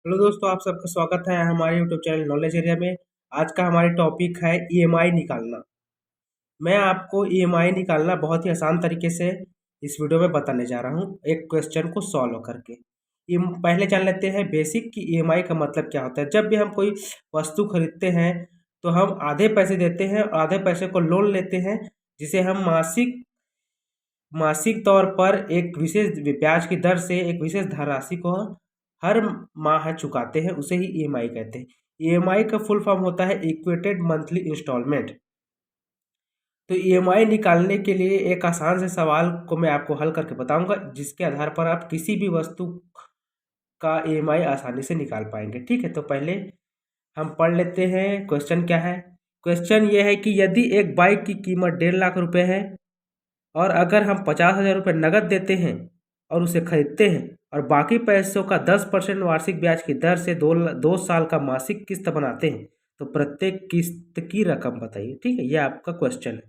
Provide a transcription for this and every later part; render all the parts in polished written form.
Hello दोस्तों, आप सबका स्वागत है हमारे यूट्यूब चैनल नॉलेज एरिया में। आज का हमारी टॉपिक है ईएमआई निकालना। मैं आपको ईएमआई निकालना बहुत ही आसान तरीके से इस वीडियो में बताने जा रहा हूँ, एक क्वेश्चन को सॉल्व करके। पहले जान लेते हैं बेसिक कि ईएमआई का मतलब क्या होता है। जब भी हम कोई वस्तु खरीदते हैं तो हम आधे पैसे देते हैं और आधे पैसे को लोन लेते हैं, जिसे हम मासिक मासिक तौर पर एक विशेष ब्याज की दर से एक विशेष धनराशि को हर माह चुकाते हैं, उसे ही ईएमआई कहते हैं। ईएमआई का फुल फॉर्म होता है इक्वेटेड मंथली इंस्टॉलमेंट। तो ईएमआई निकालने के लिए एक आसान से सवाल को मैं आपको हल करके बताऊंगा, जिसके आधार पर आप किसी भी वस्तु का ईएमआई आसानी से निकाल पाएंगे। ठीक है, तो पहले हम पढ़ लेते हैं क्वेश्चन क्या है। क्वेश्चन ये है कि यदि एक बाइक की कीमत 1.5 लाख रुपए है और अगर हम 50,000 रुपये नकद देते हैं और उसे खरीदते हैं और बाकी पैसों का 10% वार्षिक ब्याज की दर से 2 साल का मासिक किस्त बनाते हैं, तो प्रत्येक किस्त की रकम बताइए। ठीक है, यह आपका क्वेश्चन है।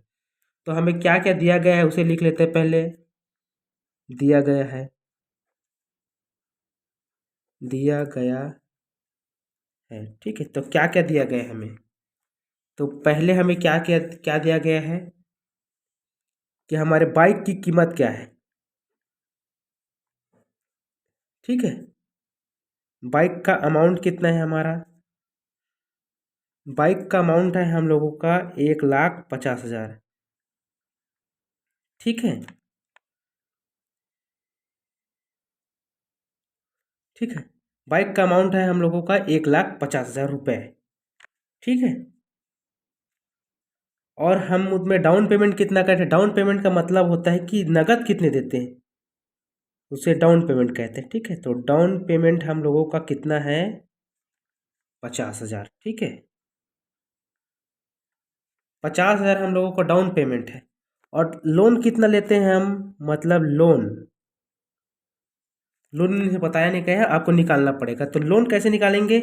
तो हमें क्या क्या दिया गया है उसे लिख लेते हैं। पहले दिया गया है ठीक है, तो क्या क्या दिया गया है हमें। तो पहले हमें क्या क्या क्या दिया गया है कि हमारे बाइक की कीमत क्या है। ठीक है, बाइक का अमाउंट कितना है हमारा। बाइक का अमाउंट है हम लोगों का 1,50,000। ठीक है, ठीक है, बाइक का अमाउंट है हम लोगों का 1,50,000 रुपये। ठीक है, और हम उसमें डाउन पेमेंट कितना करते हैं। डाउन पेमेंट का मतलब होता है कि नगद कितने देते हैं, उसे डाउन पेमेंट कहते हैं। ठीक है, तो डाउन पेमेंट हम लोगों का कितना है, 50,000। ठीक है, 50,000 हम लोगों का डाउन पेमेंट है। और लोन कितना लेते हैं हम, मतलब लोन लोन से बताया नहीं गया है, आपको निकालना पड़ेगा। तो लोन कैसे निकालेंगे।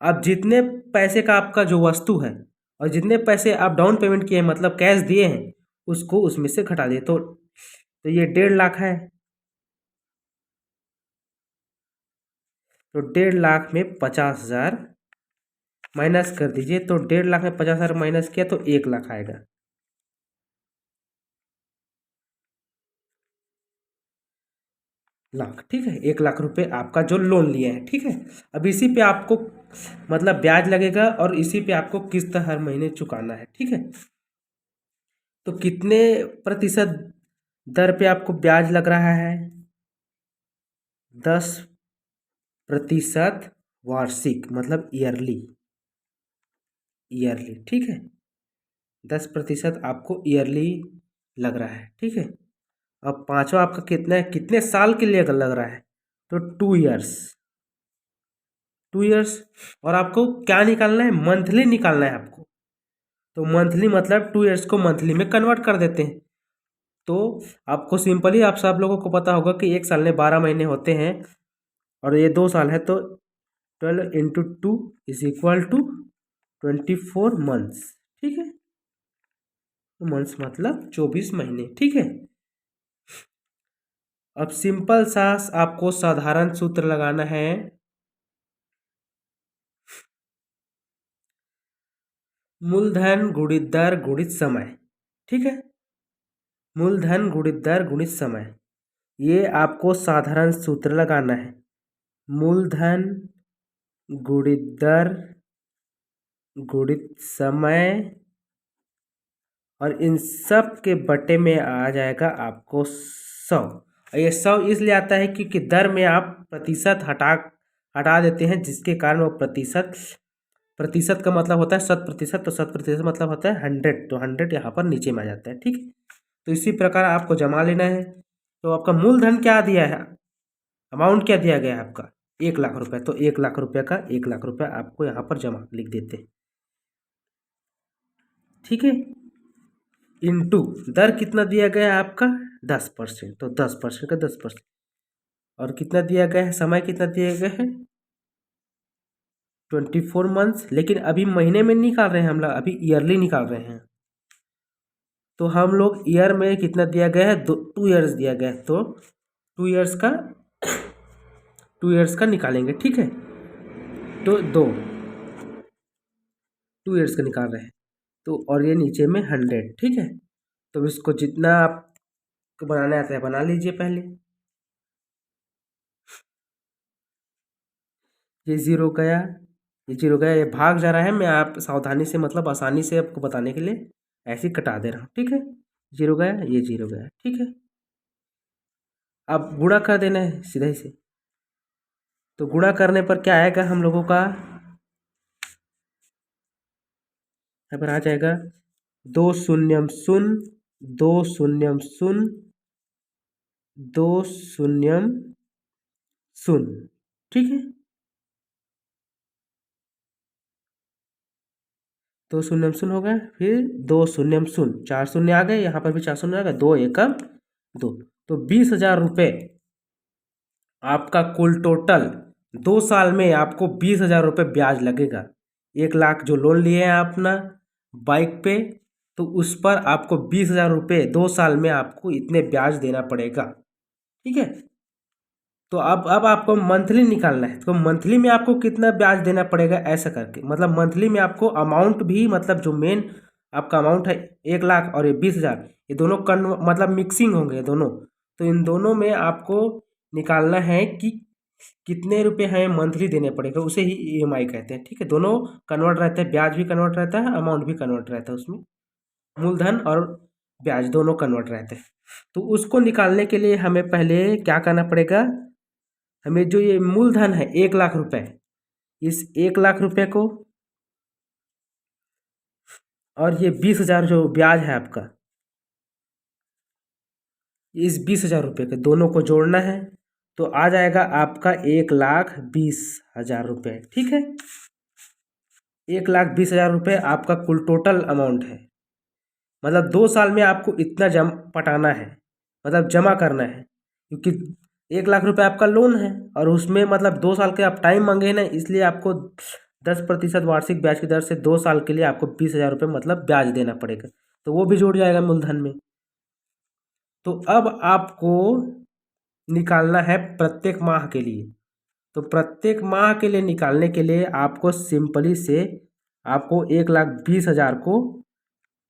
आप जितने पैसे का आपका जो वस्तु है और जितने पैसे आप डाउन पेमेंट किए हैं, मतलब कैश दिए हैं, उसको उसमें से घटा दिए। तो ये 1.5 लाख है। तो 1.5 लाख में 50,000 माइनस कर दीजिए। तो 1.5 लाख में 50,000 माइनस किया तो 1 लाख आएगा। लाख, ठीक है, 1 लाख रुपए आपका जो लोन लिया है। ठीक है, अब इसी पे आपको मतलब ब्याज लगेगा और इसी पे आपको किस्त हर महीने चुकाना है। ठीक है, तो कितने प्रतिशत दर पे आपको ब्याज लग रहा है, 10% वार्षिक, मतलब ईयरली। ईयरली, ठीक है, 10% आपको ईयरली लग रहा है। ठीक है, अब पांचवा आपका कितना है, कितने साल के लिए लग रहा है, तो 2 ईयर्स। 2 ईयर्स। और आपको क्या निकालना है, मंथली निकालना है आपको। तो मंथली मतलब 2 ईयर्स को मंथली में कन्वर्ट कर देते हैं। तो आपको सिंपली, आप सब लोगों को पता होगा कि एक साल में 12 महीने होते हैं और ये 2 साल है, तो 12 × 2 इज इक्वल टू 24 मंथ्स। ठीक है, तो मंथ्स मतलब 24 महीने। ठीक है, अब सिंपल सा आपको साधारण सूत्र लगाना है। मूलधन गुणित दर गुणित समय। ठीक है, मूलधन गुणित दर गुणित समय, ये आपको साधारण सूत्र लगाना है। मूलधन गुणित दर गुणित समय, और इन सब के बटे में आ जाएगा आपको 100। और ये 100 इसलिए आता है क्योंकि दर में आप प्रतिशत हटा देते हैं, जिसके कारण वो प्रतिशत प्रतिशत का मतलब होता है 100%। तो 100% मतलब होता है 100, तो 100 यहाँ पर नीचे में आ जाता है। ठीक है, तो इसी प्रकार आपको जमा लेना है। तो आपका मूलधन क्या दिया है, अमाउंट क्या दिया गया है आपका, 1 लाख रुपए। तो 1 लाख रुपए का 1 लाख रुपए आपको यहाँ पर जमा लिख देते हैं। ठीक है, इंटू दर कितना दिया गया है आपका, 10%। तो 10% का 10%। और कितना दिया गया है, समय कितना दिया गया है, 24 मंथ्स। लेकिन अभी महीने में नहीं निकाल रहे हैं हम लोग, अभी ईयरली निकाल रहे हैं। तो हम लोग ईयर में कितना दिया गया है, 2 ईयर्स दिया गया है, तो 2 ईयर्स का 2 ईयर्स का निकालेंगे। ठीक है, 2 2 ईयर्स का निकाल रहे हैं। तो और ये नीचे में 100, ठीक है। तो इसको जितना आपको बनाना आता है बना लीजिए पहले। ये ज़ीरो गया, ये ज़ीरो गया, ये भाग जा रहा है। मैं आप सावधानी से मतलब आसानी से आपको बताने के लिए ऐसे ही कटा दे रहा हूँ, ठीक है। ज़ीरो गया, ये ज़ीरो गया, ठीक है। अब गुणा कर देना है सीधा ही से। तो गुणा करने पर क्या आएगा हम लोगों का, यहाँ पर आ जाएगा 2 0 0 2 0 0 2 0 0, ठीक है। 2 0 0 हो गया, फिर 2 0 0, 4 शून्य आ गए, यहाँ पर भी 4 शून्य आ गए, 2 एकम 2। तो 20,000 रुपये आपका कुल टोटल 2 साल में आपको 20,000 रुपये ब्याज लगेगा। 1 लाख जो लोन लिए हैं अपना बाइक पे, तो उस पर आपको 20,000 रुपये 2 साल में आपको इतने ब्याज देना पड़ेगा, ठीक है। तो अब आपको मंथली निकालना है। तो मंथली में आपको कितना ब्याज देना पड़ेगा ऐसा करके, मतलब मंथली में आपको अमाउंट भी, मतलब जो मेन आपका अमाउंट है 1 लाख और ये 20,000, ये दोनों मतलब मिक्सिंग होंगे दोनों। तो इन दोनों में आपको निकालना है कि कितने रुपए हमें मंथली देने पड़ेगा, उसे ही ईएमआई कहते हैं, ठीक है। दोनों कन्वर्ट रहते हैं, ब्याज भी कन्वर्ट रहता है, अमाउंट भी कन्वर्ट रहता है, उसमें मूलधन और ब्याज दोनों कन्वर्ट रहते हैं। तो उसको निकालने के लिए हमें पहले क्या करना पड़ेगा, हमें जो ये मूलधन है 1 लाख रुपए, इस 1 लाख रुपए को और ये 20,000 जो ब्याज है आपका, इस 20,000 रुपये के दोनों को जोड़ना है। तो आ जाएगा आपका 1,20,000 रुपये, ठीक है। 1,20,000 रुपये आपका कुल टोटल अमाउंट है। मतलब 2 साल में आपको इतना पटाना है, मतलब जमा करना है, क्योंकि 1 लाख रुपए आपका लोन है और उसमें मतलब 2 साल के आप टाइम मांगे ना, इसलिए आपको 10% वार्षिक ब्याज की दर से 2 साल के लिए आपको 20,000 रुपये मतलब ब्याज देना पड़ेगा। तो वो भी जुड़ जाएगा मूलधन में। तो अब आपको निकालना है प्रत्येक माह के लिए। तो प्रत्येक माह के लिए निकालने के लिए आपको सिंपली से आपको 1,20,000 को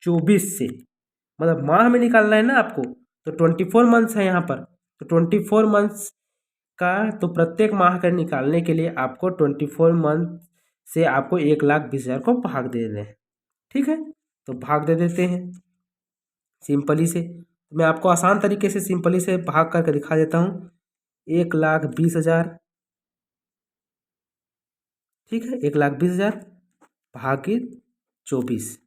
24 से, मतलब माह में निकालना है ना आपको। तो 24 मंथ्स है यहाँ पर, तो 24 मंथ्स का, तो प्रत्येक माह का निकालने के लिए आपको 24 मंथ से आपको 1,20,000 को भाग दे देना है, ठीक है। तो भाग दे देते हैं सिंपली से। मैं आपको आसान तरीके से सिंपली से भाग करके दिखा देता हूँ। 1,20,000, ठीक है, 1,20,000 भागित 24।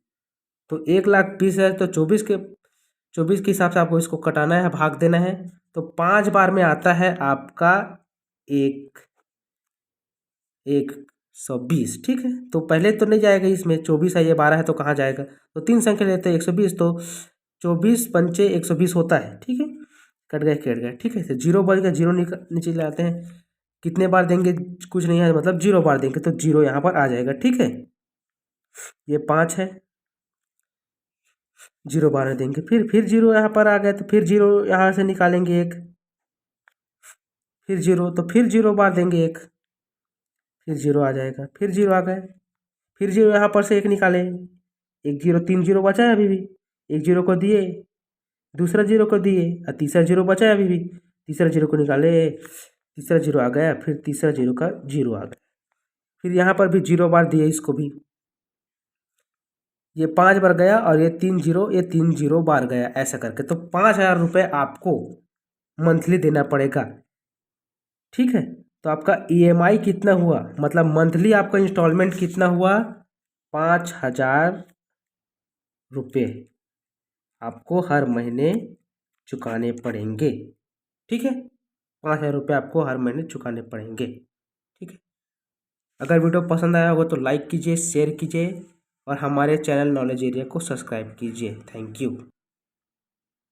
तो 1,20,000 तो 24 के हिसाब से आपको इसको कटाना है, भाग देना है। तो 5 बार में आता है आपका 120, ठीक है। तो पहले तो नहीं जाएगा इसमें, 24 है, ये 12 है, तो कहाँ जाएगा। तो 3 संख्या लेते हैं 120, तो 24 पंचे 120 होता है, ठीक है। कट गया, ठीक है। तो 0 बच गया, 0 नीचे लाते हैं। कितने बार देंगे कुछ नहीं है, मतलब 0 बार देंगे, तो 0 यहाँ पर आ जाएगा, ठीक है। ये 5 है, 0 बार देंगे, फिर 0 यहाँ पर आ गया, तो फिर 0 यहाँ से निकालेंगे एक, फिर 0, तो फिर 0 बार देंगे एक, फिर 0 आ जाएगा, फिर 0 आ गए, फिर 0 यहाँ पर से एक निकाले, एक 0, 3 0 बचा है अभी भी, एक 0 को दिए, दूसरा 0 को दिए और तीसरा 0 बचा है अभी भी, तीसरा 0 को निकाले, तीसरा 0 आ गया, फिर तीसरा 0 का 0 आ गया, फिर यहाँ पर भी 0 बार दिए इसको भी, ये 5 बार गया और ये 3 0 बार गया, ऐसा करके। तो 5,000 रुपये आपको मंथली देना पड़ेगा, ठीक है। तो आपका ईएमआई कितना हुआ, मतलब मंथली आपका इंस्टॉलमेंट कितना हुआ, 5,000 रुपये आपको हर महीने चुकाने पड़ेंगे, ठीक है। 5,000 रुपये आपको हर महीने चुकाने पड़ेंगे, ठीक है। अगर वीडियो पसंद आया होगा तो लाइक कीजिए, शेयर कीजिए और हमारे चैनल नॉलेज एरिया को सब्सक्राइब कीजिए। Thank you.